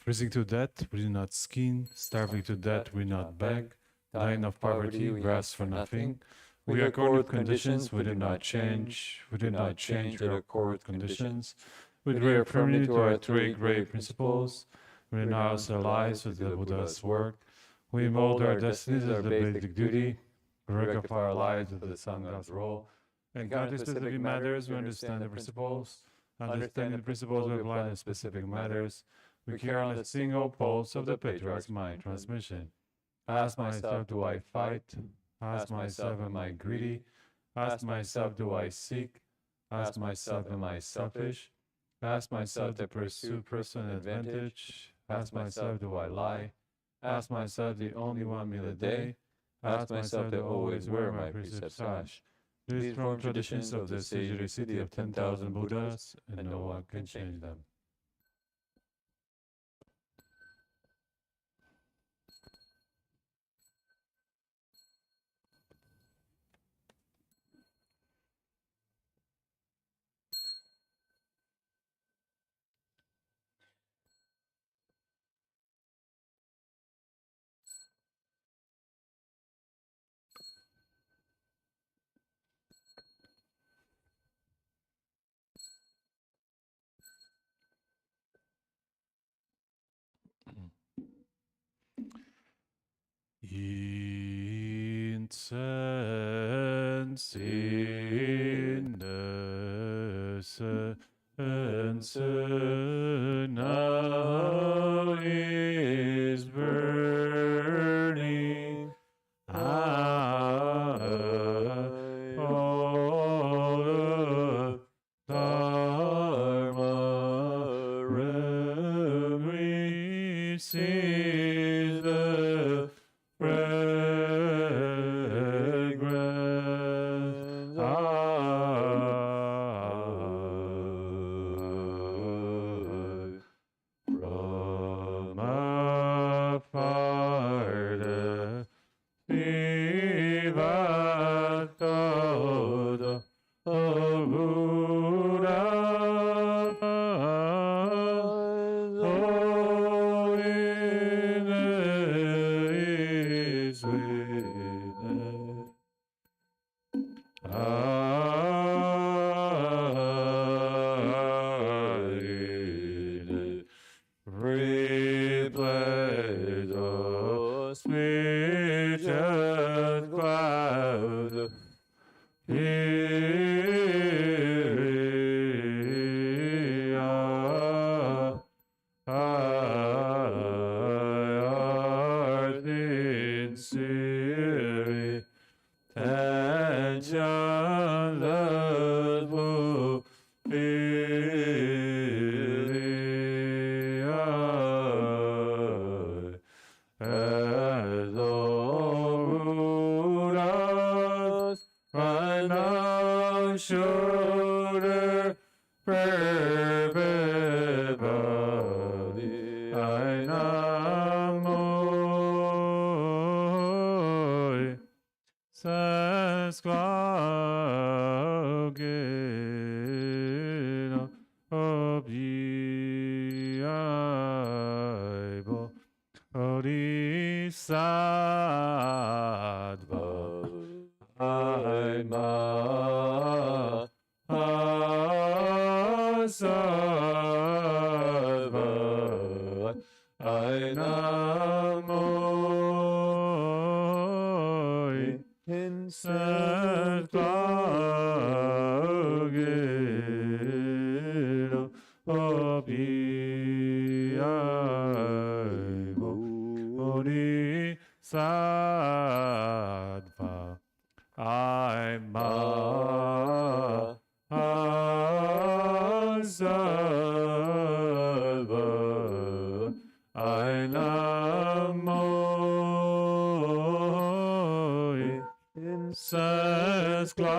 Freezing to death, we do not scheme. Starving to death, we not beg. Dying of poverty, we ask for nothing. We accord with conditions, we do not change. We do not change, we accord with conditions. We adhere firmly to our three great principles. We renounce our lives with the Buddha's work. We mold our destinies as the basic duty. We rectify our lives with the Sangha's role. Encounter specific matters, we understand the principles. Understanding the principles, we apply to specific matters. We carry on the single pulse of the patriarch's mind transmission. Ask myself, do I fight? Ask myself, am I greedy? Ask myself, do I seek? Ask myself, am I selfish? Ask myself to pursue personal advantage. Ask myself, do I lie? Ask myself, the only one meal a day. Ask myself to always wear my precept sash. These form traditions of the sage city of 10,000 Buddhas, and no one can change them. Incense innocence now is burning. All the Dharma realm receives the fragrance. From afar the vivat todo Buddha. Replace the spiritual cloud. Art in Siri, tension that will as Buddhas right now shoulder perfect body I namo says Claugina of the Bible. Bodhisattva Aima Asattva Ainamo Inset Claugina of the Bodhisattva I'm Asattva I namo says Claugina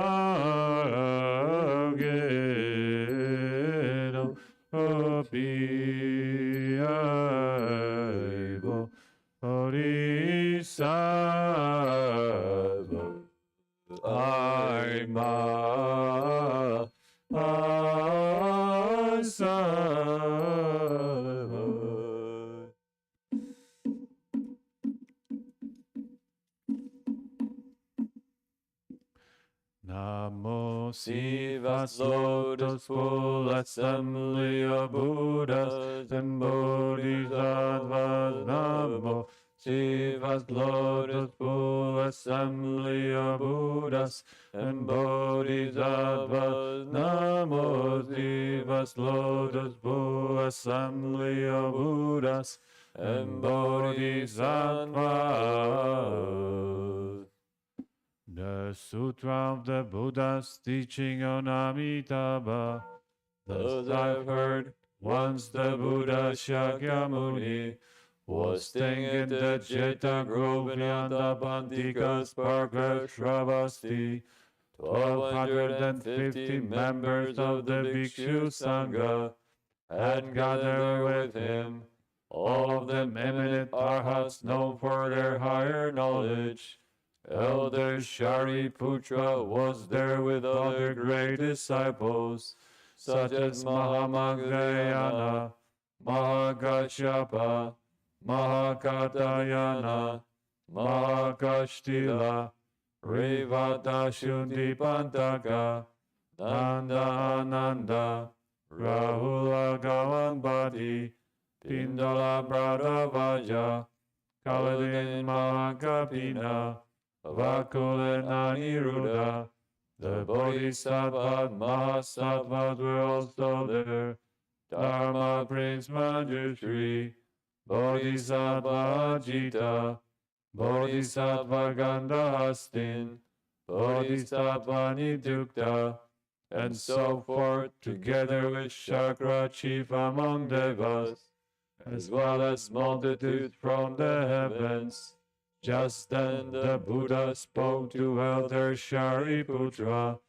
of the Bible. Bodhisattva I'm Asattva Shiva's lotus full assembly of Buddhas and Bodhisattvas. Namo Shiva's lotus full assembly of Buddhas and Bodhisattvas. Namo Shiva's lotus full assembly of Buddhas and Bodhisattvas. The Sutra of the Buddha's teaching on Amitabha. Thus I've heard, once the Buddha Shakyamuni was staying in the Jeta Grove in Antapantika Sparka Shravasti. 1,250 members of the Bhikshu Sangha had gathered with him, all of them eminent arhats known for their higher knowledge. Elder Shariputra was there with other great disciples, such as Mahamagayana, Mahakashyapa, Mahakatayana, Mahakashtila, Revata Shundipantaka, Nanda Ananda, Rahula Gawambati, Pindala Bradavaja, Kaladin Mahakapina, Vakul and Aniruddha. The Bodhisattva Mahasattvas were also there. Dharma Prince Manjushri, Bodhisattva Ajita, Bodhisattva Gandhastin, Bodhisattva Nidukta, and so forth, together with Shakra chief among Devas, as well as multitudes from the heavens. Just then the Buddha spoke to Elder Shariputra,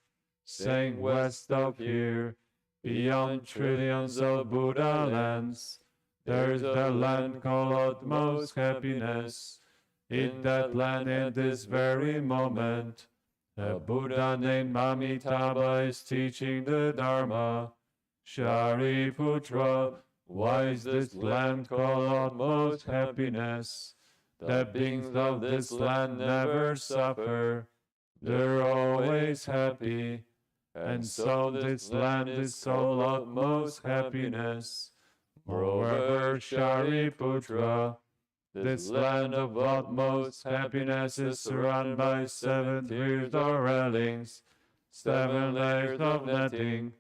saying, west of here, beyond trillions of Buddha lands, there's the land called utmost happiness. In that land, in this very moment, a Buddha named Amitabha is teaching the Dharma. Shariputra, why is this land called utmost happiness? The beings of this land never suffer, they're always happy, and so this land is called utmost happiness. Moreover, Shariputra, this land of utmost happiness is surrounded by 7 tiers of railings, 7 layers of netting,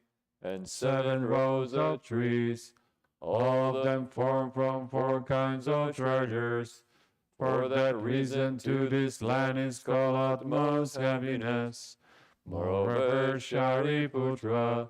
and 7 rows of trees. All of them formed from 4 kinds of treasures. For that reason, to this land is called utmost happiness. Moreover, Shariputra,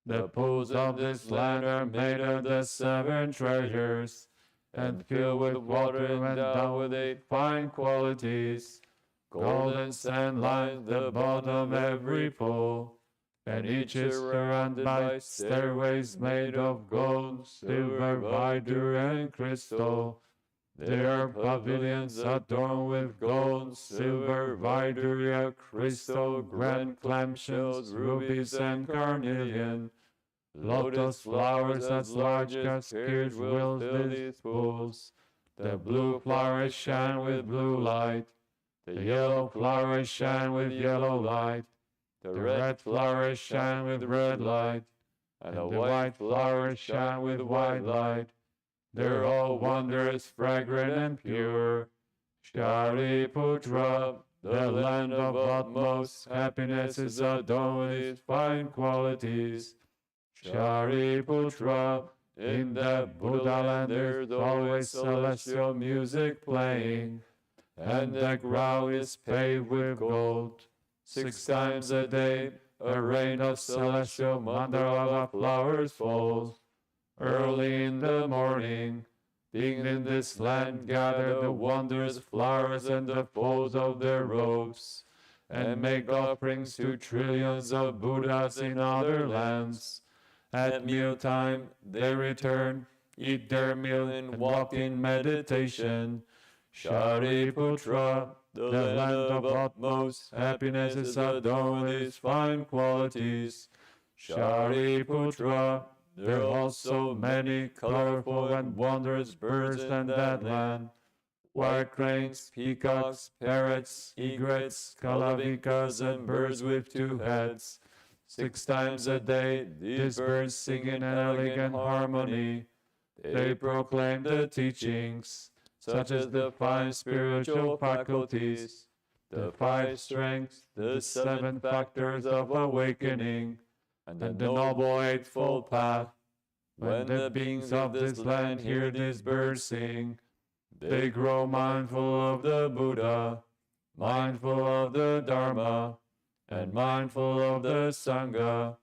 the pools of this land are made of the 7 treasures, and filled with water and endowed with 8 fine qualities. Golden sand lines the bottom every pool, and each is surrounded by stairways made of gold, silver, vidor, and crystal. There are pavilions adorned with gold, silver, vidor, crystal, grand clamshells, rubies, and carnelian. Lotus flowers as large as huge wheels, lily pools. The blue flowers shine with blue light. The yellow flowers shine with yellow light. The red flowers shine with red light. And the white flowers shine with white light. They're all wondrous, fragrant, and pure. Shariputra, the land of utmost happiness is adorned with its fine qualities. Shariputra, in the Buddha land there's always celestial music playing, and the ground is paved with gold. 6 times a day a rain of celestial mandala flowers falls. Early in the morning, being in this land, gather the wondrous flowers and the folds of their robes, and make offerings to trillions of Buddhas in other lands. At mealtime they return, eat their meal, and walk in meditation. Shariputra, the land of utmost happiness is adorned with its fine qualities. Shariputra, there are also many colorful and wondrous birds in that land. White cranes, peacocks, parrots, egrets, kalavikas, and birds with 2 heads. 6 times a day these birds sing in elegant harmony. They proclaim the teachings, such as the 5 spiritual faculties, the 5 strengths, the 7 factors of awakening, and the noble eightfold path. When the beings of this land hear these birds sing, they grow mindful of the Buddha, mindful of the Dharma, and mindful of the Sangha.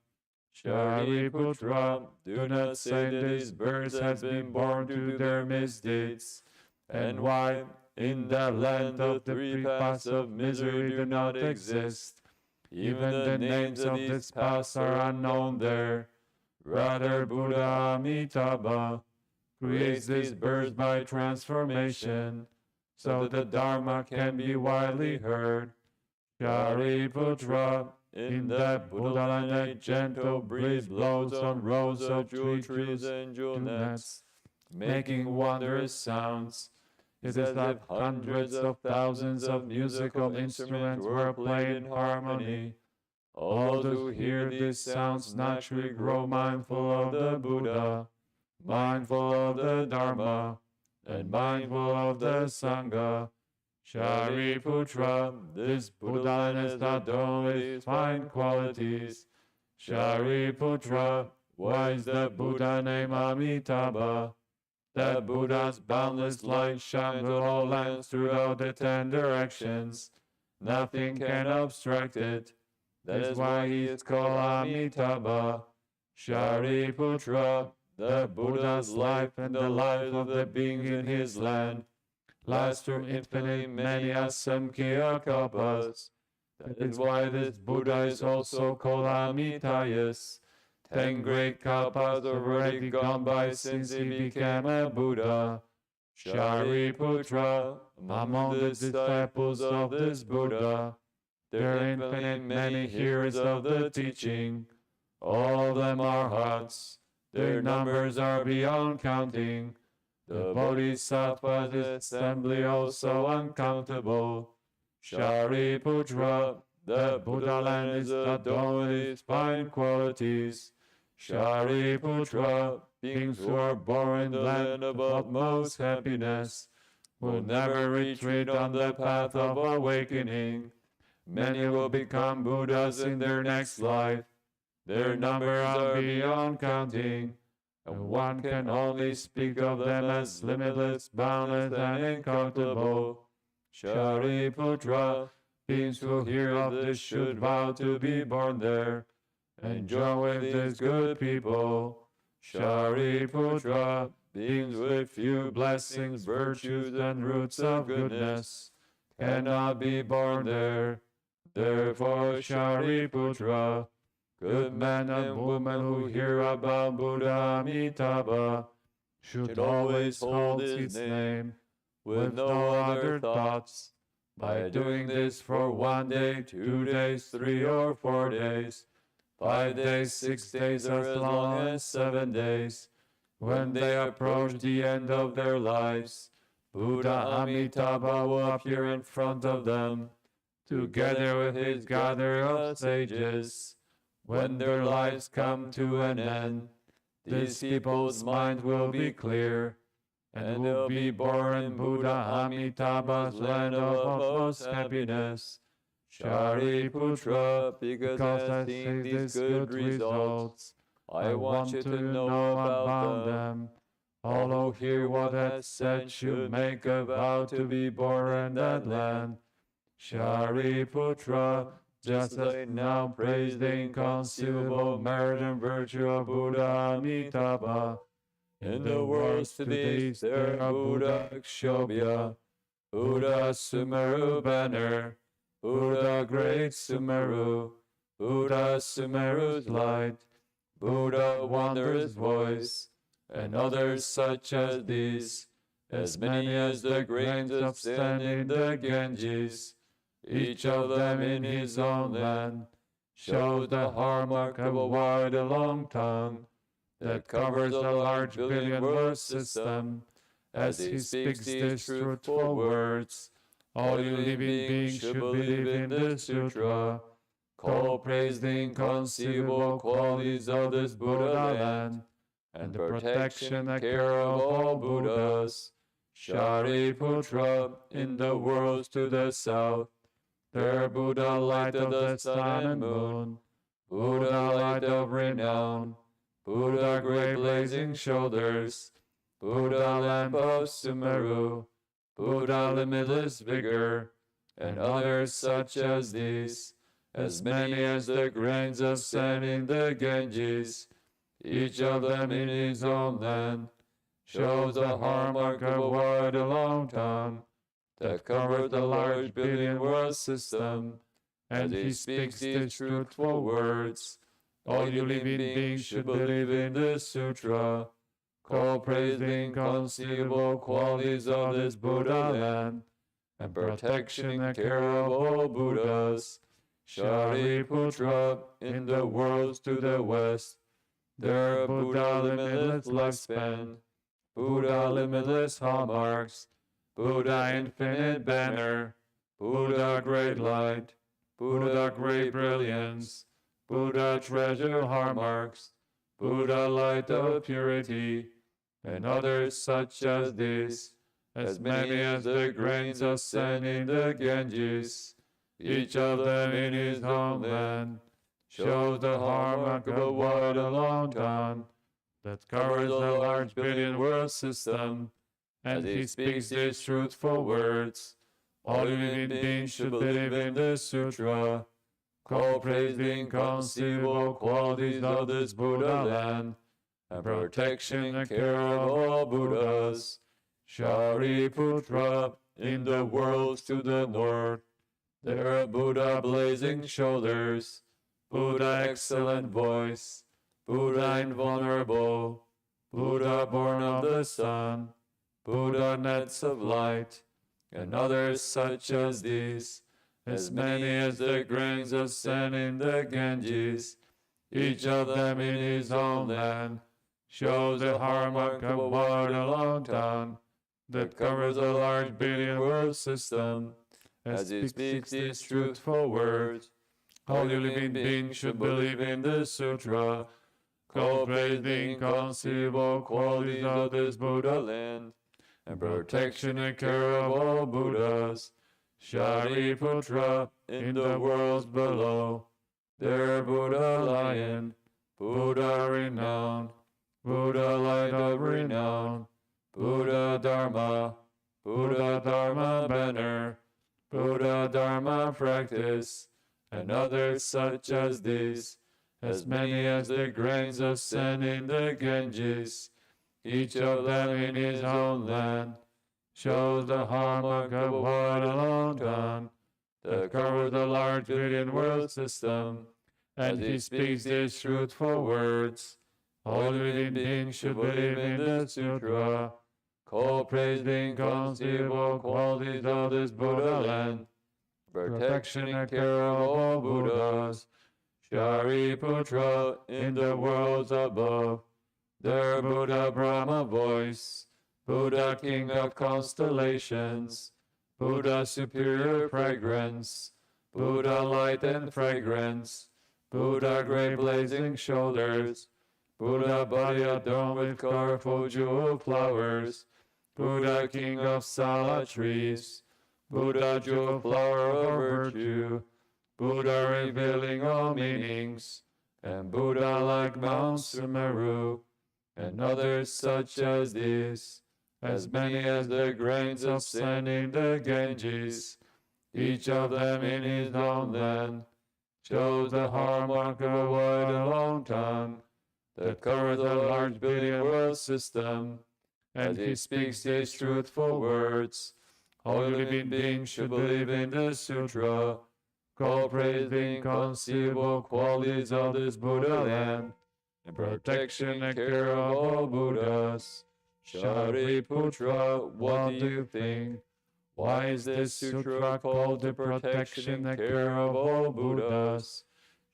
Shariputra, do not say that these birds have been born to do their misdeeds, and why in that land of the 3 paths of misery do not exist. Even the names of these paths are unknown there. Rather, Buddha Amitabha creates these birds by transformation, so the Dharma can be widely heard. Shariputra, in that Buddha land a gentle breeze blows on rows of jewel trees and jewel nets, making wondrous sounds. It is as if hundreds of thousands of musical instruments were played in harmony. All those who hear these sounds naturally grow mindful of the Buddha, mindful of the Dharma, and mindful of the Sangha. Shariputra, this Buddha has not only fine qualities. Shariputra, why is the Buddha named Amitabha? That Buddha's boundless light shines on all lands throughout the 10 directions. Nothing can obstruct it. That is why he is called Amitabha. Shariputra, the Buddha's life and the life of the beings in his land lasts through infinitely many asamkhya kalpas. That is why this Buddha is also called Amitayas. 10 great kalpas have already gone by since he became a Buddha. Shariputra, among the disciples of this Buddha, there are infinite many hearers of the teaching. All of them are arhats. Their numbers are beyond counting. The Bodhisattva's assembly also uncountable. Shariputra, the Buddha land is adorned with its fine qualities. Shariputra, beings who are born in the land of utmost happiness will never retreat on the path of awakening. Many will become Buddhas in their next life. Their numbers are beyond counting, and one can only speak of them as limitless, boundless, and incountable. Shariputra, beings who hear of this should vow to be born there, and join with these good people. Shariputra, beings with few blessings, virtues, and roots of goodness, cannot be born there. Therefore, Shariputra, good men and women who hear about Buddha Amitabha should always hold his name with no other thoughts. By doing this for 1 day, 2 days, 3 or 4 days, 5 days, 6 days, or as long as 7 days, when they approach the end of their lives, Buddha Amitabha will appear in front of them, together with his gathering of sages. When their lives come to an end, these people's minds will be clear, and will be born in Buddha Amitabha's land of utmost happiness. Shariputra, because I see these good results, I want you to know about them. All who hear what I said should make a vow to be born in that land. Shariputra, just as I now praise the inconceivable merit and virtue of Buddha Amitabha, in the worlds to the east there are Buddha Kshobhya, Buddha Sumeru Banner, Buddha Great Sumeru, Buddha Sumeru's Light, Buddha Wondrous Voice, and others such as these, as many as the grains of sand in the Ganges, each of them in his own land, shows the hallmark of a wide and long tongue that covers a large billion-word system. As he speaks these truthful words, all you living beings should believe in this sutra, call praise the inconceivable qualities of this Buddha land, and the protection and care of all Buddhas. Shariputra, in the worlds to the south, there Buddha light of the sun and moon, Buddha light of renown, Buddha great blazing shoulders, Buddha lamp of Sumeru, Buddha limitless vigor, and others such as these, as many as the grains of sand in the Ganges, each of them in his own land, shows the hallmark of a wide a long tongue that covers the large billion world system, as he speaks these truthful words. All you living beings should believe in this sutra. Call praise the inconceivable qualities of this Buddha land, and protection and care of all Buddhas. Shariputra, in the worlds to the west, there Buddha limitless lifespan, Buddha limitless hallmarks, Buddha infinite banner, Buddha great light, Buddha great brilliance, Buddha treasure hallmarks, Buddha light of purity, and others such as this, as many as the grains of sand in the Ganges, each of them in his homeland, shows the hallmark of a wide and long tongue that covers a large billion world system, as he speaks these truthful words. All living beings should believe in this sutra. Call praise the inconceivable qualities of this Buddha land, and protection and care of all Buddhas. Shariputra, in the worlds to the north, there are Buddha blazing shoulders, Buddha excellent voice, Buddha invulnerable, Buddha born of the sun, Buddha nets of light, and others such as these, as many as the grains of sand in the Ganges, each of them in his own land, shows the hallmark of a wide and long tongue that covers a large billion world system, as he speaks these truthful words. All you living beings should believe in this sutra. Call praise the inconceivable qualities of this Buddha land, and protection and care of all Buddhas. Shariputra, in the worlds below, there Buddha lion, Buddha renown, Buddha light of renown, Buddha Dharma, Buddha Dharma banner, Buddha Dharma practice, and others such as these, as many as the grains of sand in the Ganges, each of them in his own land, shows the hallmark of a wide and long tongue that covers the large billion world system, and he speaks these truthful words. All living beings should believe in the sutra. Call praise the inconceivable qualities of this Buddha land, protection and care of all Buddhas. Shariputra, in the worlds above, there Buddha Brahma voice, Buddha king of constellations, Buddha superior fragrance, Buddha light and fragrance, Buddha great blazing shoulders, Buddha body adorned with colorful jewel flowers, Buddha king of Sala trees, Buddha jewel flower of virtue, Buddha revealing all meanings, and Buddha like Mount Sumeru, and others such as these, as many as the grains of sand in the Ganges, each of them in his own land, shows the hallmark of a wide and long tongue that covers a large billion world system, as he speaks these truthful words. All living beings should believe in this sutra. Call praise the inconceivable qualities of this Buddha land, and protection and care of all Buddhas. Shariputra, what do you think? Why is this sutra called the protection and care of all Buddhas?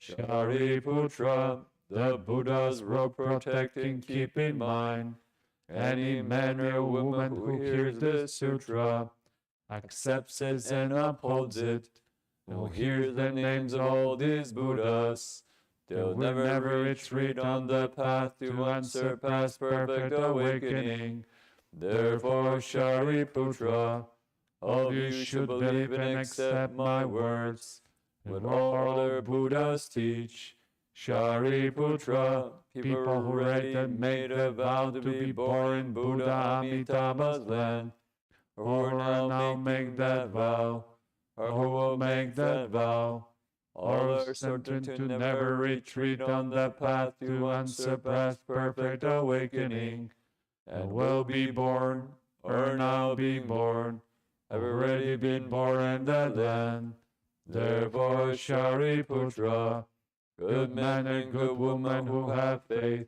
Shariputra, the Buddha's robe protecting, keep in mind. Any man or woman who hears this sutra, accepts it and upholds it, Oh, here's the names of all these Buddhas. They'll never retreat on the path to unsurpassed perfect awakening. Therefore, Shariputra, all of you should believe and accept my words. What all other Buddhas teach. Shariputra, people who read and made a vow to be born in Buddha Amitabha's land, or who now make that vow, or who will make that vow, all are certain to never retreat on the path to unsurpassed perfect awakening, and will be born, or now being born, have already been born in that land. Therefore, Shariputra, good men and good women who have faith,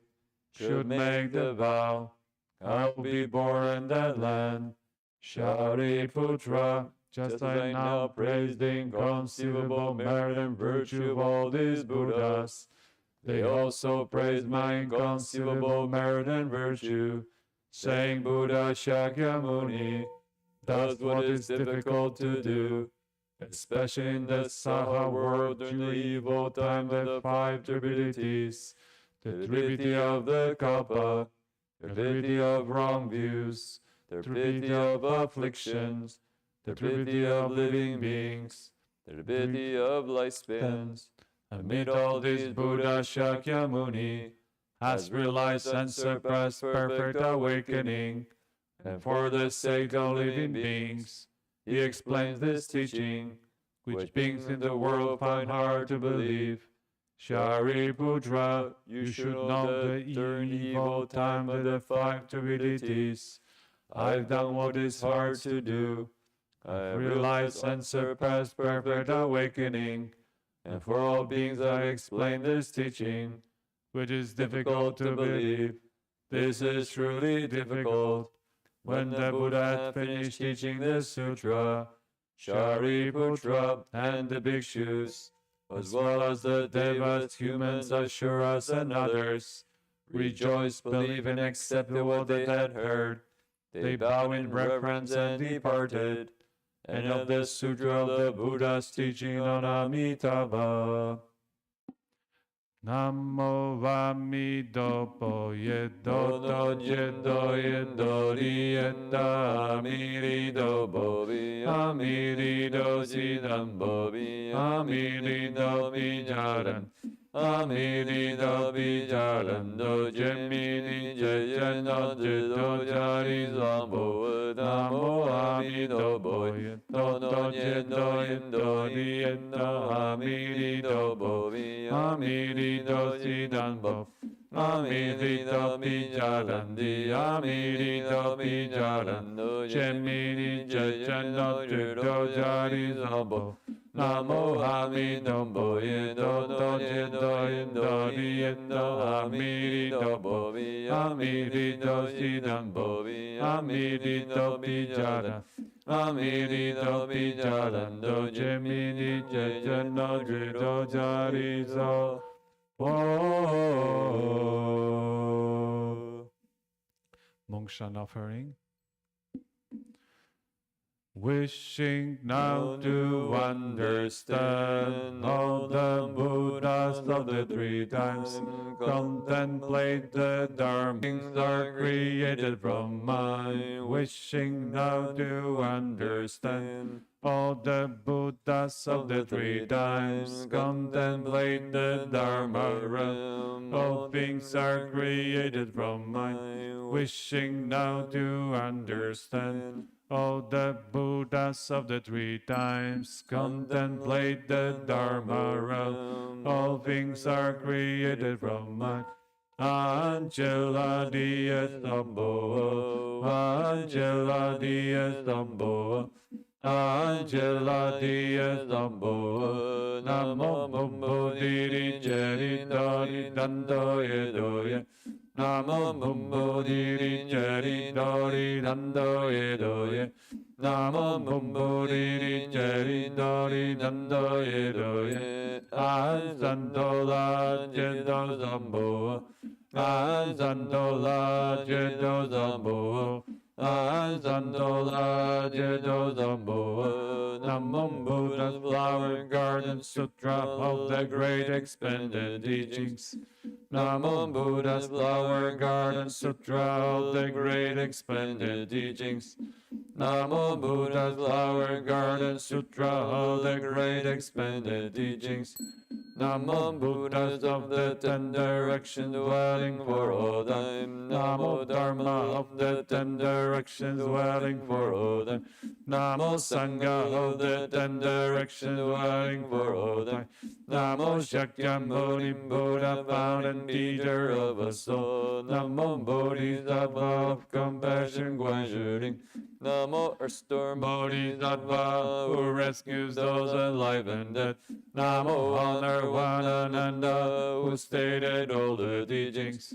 should make the vow, I will be born in that land. Shariputra, just as I now praise the inconceivable merit and virtue of all these Buddhas, they also praise my inconceivable merit and virtue, saying Buddha Shakyamuni does what is difficult to do, especially in the Saha world during the evil time of the five trivialities, the triviality of the Kalpa, the triviality of wrong views, the triviality of afflictions, the triviality of living beings, the triviality of lifespans. Amid all these, Buddha Shakyamuni has realized and surpassed perfect awakening, and for the sake of living beings, he explains this teaching, which beings in the world find hard to believe. Shariputra, you should know that during the evil time of the five trivialities, I've done what is hard to do. I have realized and surpassed perfect awakening, and for all beings I explain this teaching, which is difficult to believe. This is truly difficult. When the Buddha had finished teaching this sutra, Shariputra and the bhikshus, as well as the devas, humans, asuras, and others, rejoiced, believed, and accepted what they had heard. They bowed in reverence and departed. And of the sutra of the Buddha's teaching on Amitabha. Namo Vamidopo Yedoto Yedo Yedori Yenda Amirido Bobi Amirido Sidam Bobi Amirido Bijaran Amirido Bijaran Do Jemini Jayano Jedo Jari Zambo Namo Amido Boy Dodo Yedo Yendori Yenda Amirido Bobi Amirido Sidanbo Amirido Bijarandi Amirido Bijarando Jemini Jayano Jedo Jari Zambo Namo Amidombo Yedo Yedo Yendori Yendo Amirido Bobi Amirido Sidanbo Amirido Bijaran Amirido Bijarando Jemini Jayano Jedo Jari Zambo Mokshan offering. Wishing now to understand all the Buddhas of the three times, contemplate the Dharma, things are created from mind. Wishing now to understand all the Buddhas of the three times, contemplate the Dharma realm. All things are created from mind. Wishing now to understand all the Buddhas of the three times, contemplate the Dharma realm. All things are created from mind. Angela Dias Sambo, Angela Dias Sambo, Angela Dias Sambo, Namo Bumbo Diri Jeri Dori Dando Yedoye. Namo Bumbo Diri Jeri Dori Dando Yedoye. Namo Bumbo Diri Jeri Dori Dando Yedoye. Azandola Jedo Zambo, Azandola Jedo Zambo, Sandola Jedo Zambo Namam Buddha's Flower Garden Sutra of the Great Expanded Teachings. Namo Buddha's Flower Garden Sutra of the Great Expanded Teachings. Namo Buddha's Flower Garden Sutra of the Great Expanded Teachings. Namo Buddhas of the Ten Directions dwelling for all time. Namo Dharma of the Ten Directions dwelling for all time. Namo Sangha of the Ten Directions dwelling for all time. Namo Shakyamuni Buddha, fountain teacher of us all. Namo Bodhisattva of compassion, Guan Namo Earthstorm Bodhisattva, who rescues those alive and dead. Namo Honor Ananda, who stated all the teachings.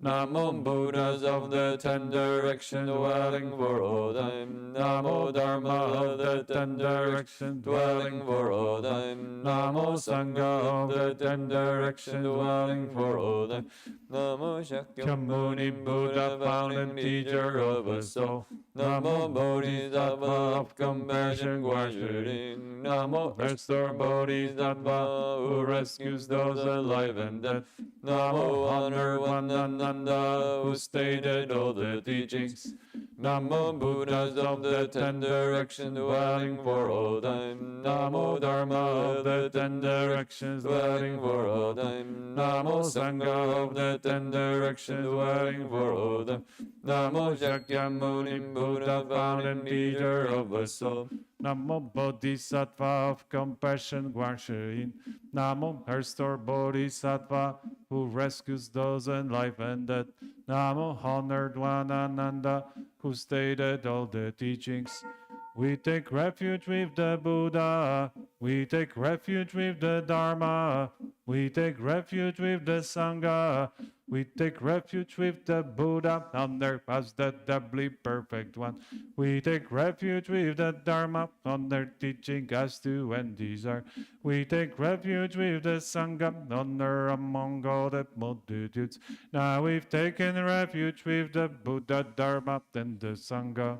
Namo Buddhas of the Ten Directions dwelling for all time. Namo Dharma of the Ten Directions dwelling for all time. Namo Sangha of the Ten Directions dwelling for all time. Namo Shakyamuni Buddha, fountain teacher of us all. Namo Bodhisattva of compassion, Guan Namo Restore Bodhisattva, who rescues those alive and dead. Namo Honor Ananda, who stated all the teachings. Namo Buddhas of the Ten Directions dwelling for all time. Namo Dharma of the Ten Directions dwelling for all time. Namo Sangha of the Ten Directions dwelling for all time. Namo Shakyamuni Buddha, fountain teacher of us all. Namo Bodhisattva of compassion, Guan Namo Restore Bodhisattva, who rescues those in life and death. Namo Honored One Ananda, who stated all the teachings. We take refuge with the Buddha. We take refuge with the Dharma. We take refuge with the Sangha. We take refuge with the Buddha on earth as the doubly perfect one. We take refuge with the Dharma on their teaching as to and desire. We take refuge with the Sangha on earth among all the multitudes. Now we've taken refuge with the Buddha, Dharma, and the Sangha.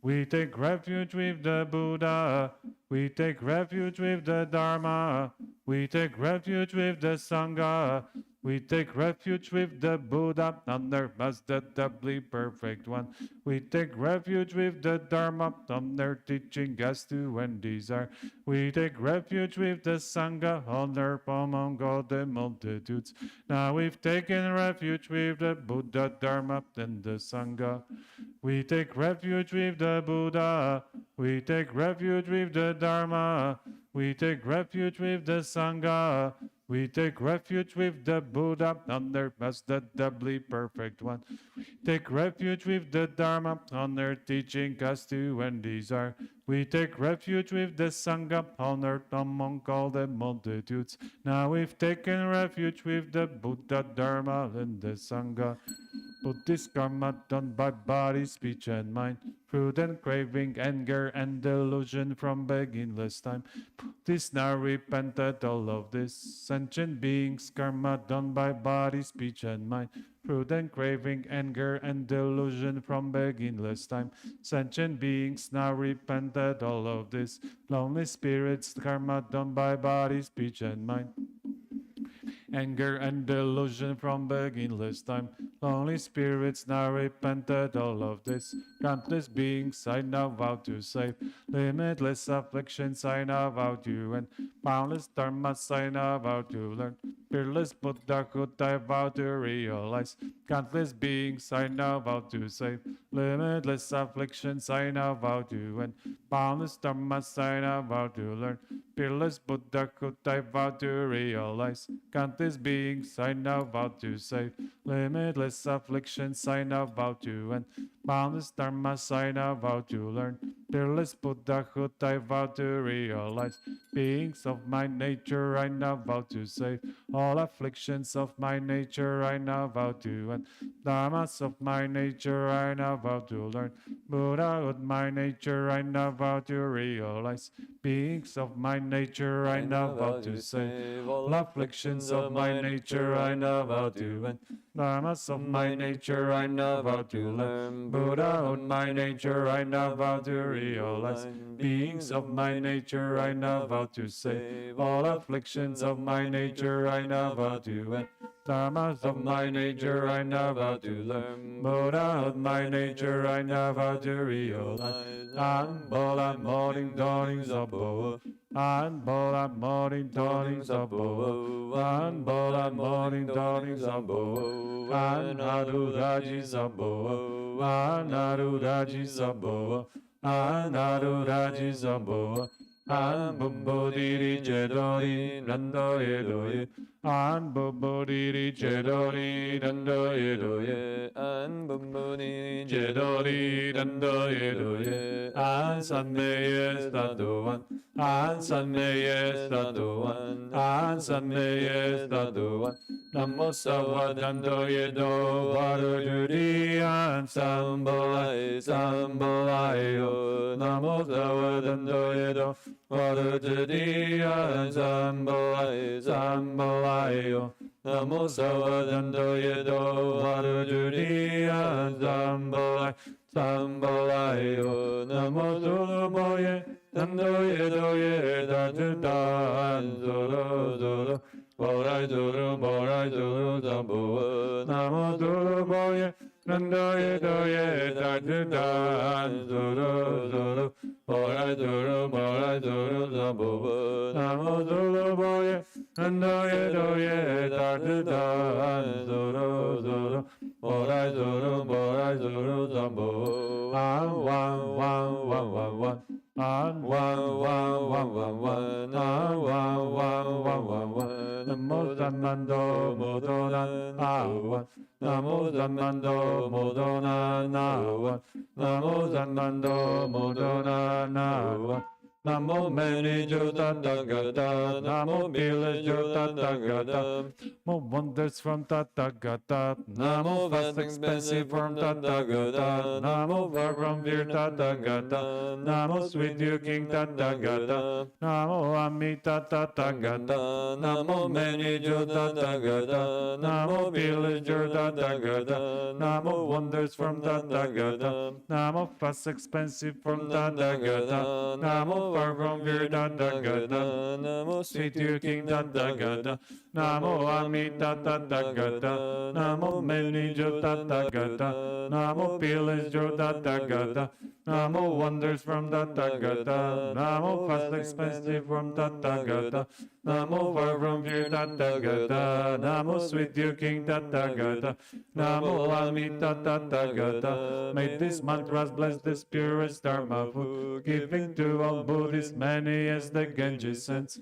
We take refuge with the Buddha. We take refuge with the Dharma. We take refuge with the Sangha. We take refuge with the Buddha on earth as the doubly perfect one. We take refuge with the Dharma on their teaching as to and desire. We take refuge with the Sangha on earth among all the multitudes. Now we've taken refuge with the Buddha, Dharma, and the Sangha. We take refuge with the Buddha. We take refuge with the Dharma. We take refuge with the Sangha. We take refuge with the Buddha on earth as the doubly perfect one. We take refuge with the Dharma on their teaching as to and desire. We take refuge with the Sangha on earth among all the multitudes. Now we've taken refuge with the Buddha, Dharma, and the Sangha. Buddhist karma done by body, speech, and mind. Prudent craving, anger, and delusion from beginningless time. Buddhists now repented all of this. Sentient beings, karma done by body, speech, and mind. Prudent craving, anger, and delusion from beginningless time. Sentient beings now repented all of this. Lonely spirits, karma done by body, speech, and mind. Anger and delusion from beginningless time. Lonely spirits now repented all of this. Countless beings I now vow to save. Limitless afflictions I now vow to end. Boundless dharmas I now vow to learn. Fearless Buddhahood I vow to realize. Countless beings I now vow to save. Limitless afflictions I now vow to end. Boundless dharmas I now vow to learn. Fearless Buddhahood I vow to realize. Countless beings I now vow to save. Limitless afflictions I now vow to end. Boundless dharmas I now vow to learn. Fearless Buddhahood I vow to realize. Beings of my nature I now vow to save. All afflictions of my nature I now vow to end. Dharmas of my nature I now vow to learn. Buddhahood my nature I now vow to realize. Beings of my nature I now vow to save. All afflictions of my nature I now vow to end. Dharmas of my nature I now vow to learn. Buddhahood my nature I now vow to realize. Beings of my nature I now vow to save. All afflictions of my nature I now vow to end. Dharmas of my nature I now vow to learn. Buddhahood my nature I now vow to realize. Anbola morning dawnings of Boa. Anbola morning dawnings of Boa. Anbola morning dawnings of Boa. Anaru Rajis of Boa. Anaru Rajis of Boa. Anaru Rajis of Boa. An Bumbodiri Jedori Nando Edoye. An Bumbodiri Jedori Nando Edoye. An Bumbodiri Jedori Nando Edoye. An Sanmeye Stadoan. An Sanmeye Stadoan. An Sanmeye Stadoan. Namo Sawadando Yedo Varujuri An Sambolai Sambolayo. Namo Sawadando Yedo Varujuri An Sambolai Sambolayo. Namo Sawadando Yedo Varujuri An Sambolai Sambolayo. Namo Sulumoye Nando Yedo Yedo Dan Zoro Zoro. Borai Zoro, Zambo, Namo Zoro Boye, Nando Yedo Dan Zoro Zoro, Borai Zoro, Zambo, Namo Zoro Boye, Nando Yedo Dan Zoro Zoro, Borai Zoro, Zambo, Wan. An wan, Namo Zanmando Modonan awan. Namo Zanmando Modonan awan. Namo Zanmando Modonan awan. Namo Mani Jodan Dagada. Namo Bila Jodan Dagada. Namo wonders from Tathagata. Namo vast expensive from Tathagata. Namo far from fear Tathagata. Namo sweet you King Tathagata. Namo Amitabha Tathagata. Namo Mani Jodan Dagada. Namo Villager Tathagata. Namo wonders from Tathagata. Namo fast expensive from Tathagata. Namo far from fear Tathagata. Namo sweet you King Tathagata. Namo Amitabha Tathagata. Namo Mani Jodan Tathagata. Namo Villager Tathagata. Namo wonders from Tathagata. Namo fast expensive from Tathagata. Namo far from fear Tathagata. Namo sweet you King Tathagata. Namo Amitabha Tathagata. May these mantras bless this purest Dharma food, giving to all Buddhists many as the Genji sends.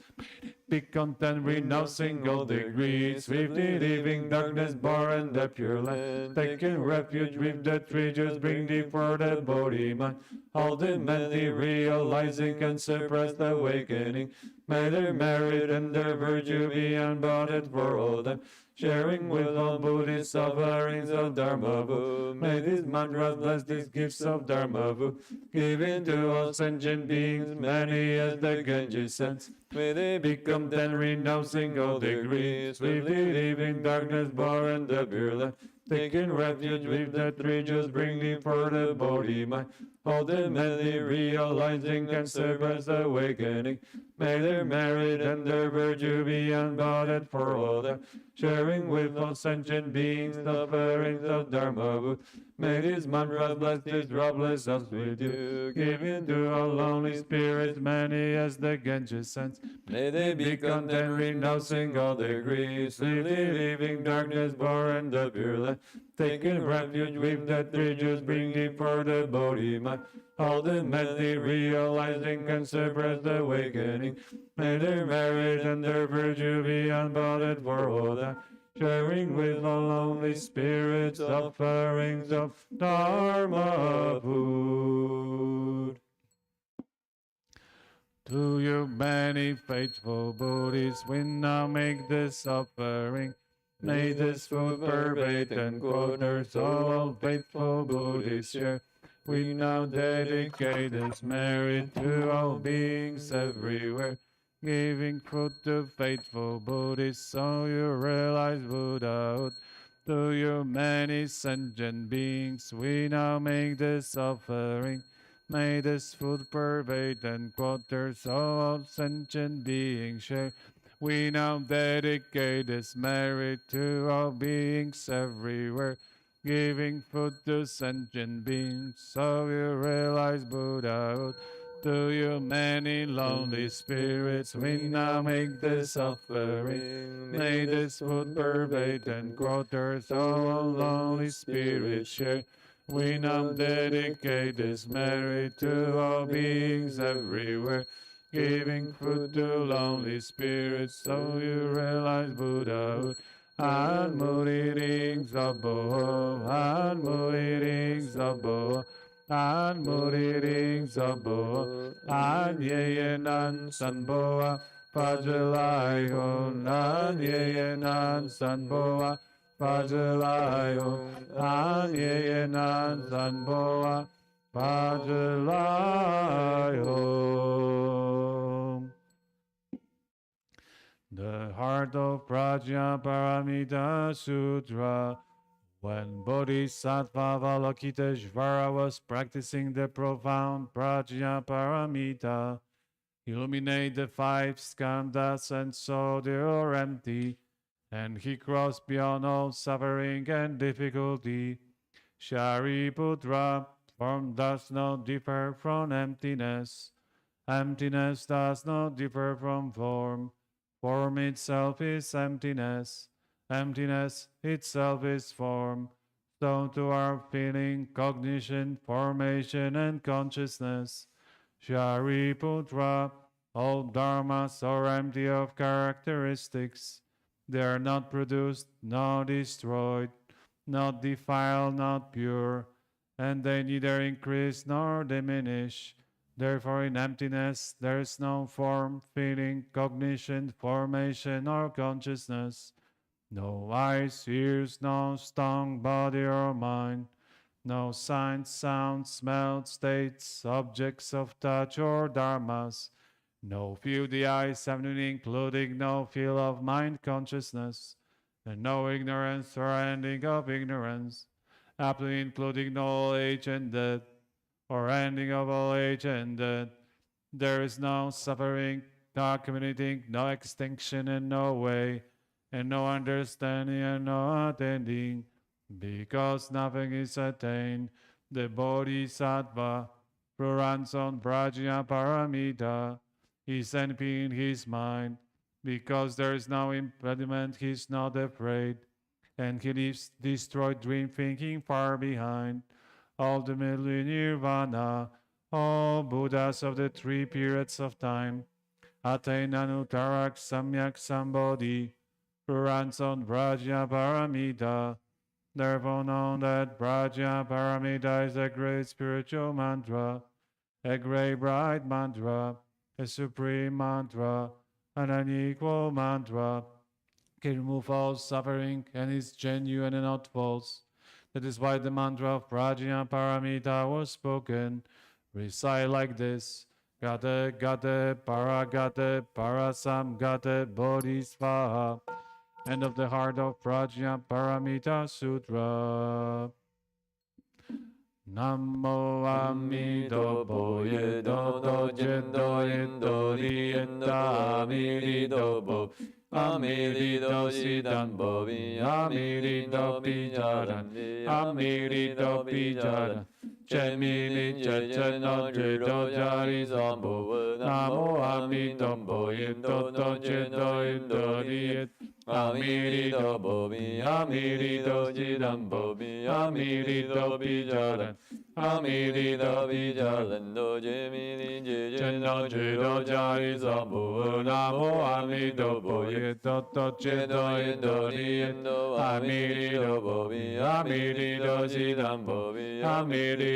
Be content, renouncing all degrees, swiftly leaving darkness, bar and the pure land. Taking refuge with the treasures, bring thee for the Bodhi mind. Ultimately realizing can suppress the awakening. May their merit and their virtue be unbounded for all time. Sharing with all Buddhist sufferings of Dharma. May these mantras bless these gifts of Dharma, given to all sentient beings, many as the Genji sends. May they become then renouncing all degrees, swiftly leaving darkness, bar and the pure land. Taking refuge with the treasures, bringing for the Bodhi mind. Ultimately realizing and suppress awakening. May their merit and their virtue be unbounded for all time. Sharing with all sentient beings the offerings of Dharma. May these mantras bless these droplets of sweet dew, giving to all lonely spirits many as the Genji sends. May they be content, renouncing all their griefs, swiftly leaving darkness, bar and the pure land. Taking refuge with the treasures, bringing for the Bodhi mind. Ultimately realizing and suppress the awakening. May their merit and their virtue be unbounded for all time. Sharing with all lonely spirits offerings of Dharma food. To you many faithful Buddhists, we now make this offering. May this food pervade and corners all faithful Buddhists share. We now dedicate this merit to all beings everywhere, giving food to faithful Buddhists so you realize Buddhahood. To you many sentient beings, we now make this offering. May this food pervade and quarters all sentient beings share. We now dedicate this merit to all beings everywhere, giving food to sentient beings so you realize Buddhahood. To you many lonely spirits, we now make this offering. May this food pervade and quarters all lonely spirits share. We now dedicate this merit to all beings everywhere, giving food to lonely spirits so you realize Buddhahood. An muriring zabo, an muriring zabo, an muriring zabo, an yeyenan sanboa, pajalayon, an yeyenan sanboa, pajalayon, an yeyenan sanboa, pajalayon. The heart of Prajnaparamita Sutra. When Bodhisattva Avalokiteshvara was practicing the profound Prajnaparamita, illuminate the five skandhas and saw they are empty, and he crossed beyond all suffering and difficulty. Shariputra, form does not differ from emptiness. Emptiness does not differ from form. Form itself is emptiness. Emptiness itself is form. So to our feeling, cognition, formation, and consciousness. Shariputra, all dharmas are empty of characteristics. They are not produced, not destroyed, not defiled, not pure, and they neither increase nor diminish. Therefore, in emptiness, there is no form, feeling, cognition, formation, or consciousness. No eyes, ears, nose, tongue, body, or mind. No signs, sounds, smells, states, objects of touch, or dharmas. No feel the eyes have including no feel of mind consciousness, and no ignorance or ending of ignorance, aptly including no age and death, or ending of all age and death. There is no suffering, no accumulating, no extinction and no way, and no understanding and no attending, because nothing is attained. The Bodhisattva, who runs on Prajnaparamita, is empty in his mind. Because there is no impediment, he is not afraid, and he leaves destroyed dream thinking far behind. Ultimately, nirvana, all Buddhas of the three periods of time attain anuttarak samyak sambodhi, who runs on Prajnaparamita. Therefore, know that Prajnaparamita is a great spiritual mantra, a great bright mantra, a supreme mantra, an unequal mantra, can remove all suffering and is genuine and not false. That is why the mantra of Prajnaparamita was spoken. Recite like this: Gate Gate Parasam Gate Bodhisvaha. End of the heart of Prajnaparamita Sutra. Namo Amitabha Yedo Jendo Yendo Rienda Amiridobo Amirido Sidanbo Amirido Pijaran Amirido Pijaran Chemini Checheno Jedo Jari Zambo Namo Amitabha Yedo Jendo Yendo Rienda Amirido Bobi, Amirido Jidan Bobi, Amirido Bijaran, Amirido Bijaran, Do Jemini Jeno Jedo Jari Zambu, Namo Amido Boye, Toto Jedo Yendo Riendo, Amirido Bobi, Amirido Jidan Bobi, Amirido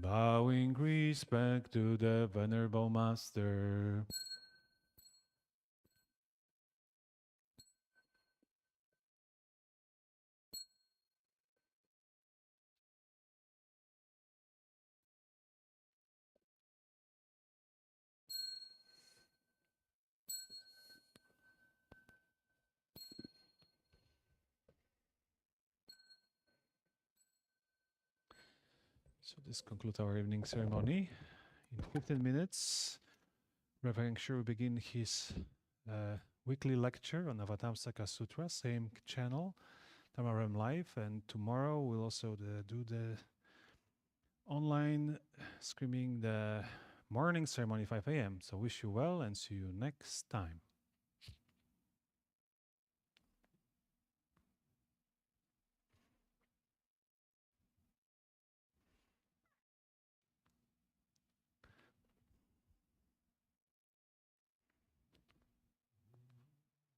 Bowing respect to the Venerable Master. So this concludes our evening ceremony. In 15 minutes, Reverend Shu will begin his weekly lecture on Avatamsaka Sutra, same channel, Tamaram Live, and tomorrow we'll also do the online screaming the morning ceremony 5 a.m. So wish you well and see you next time.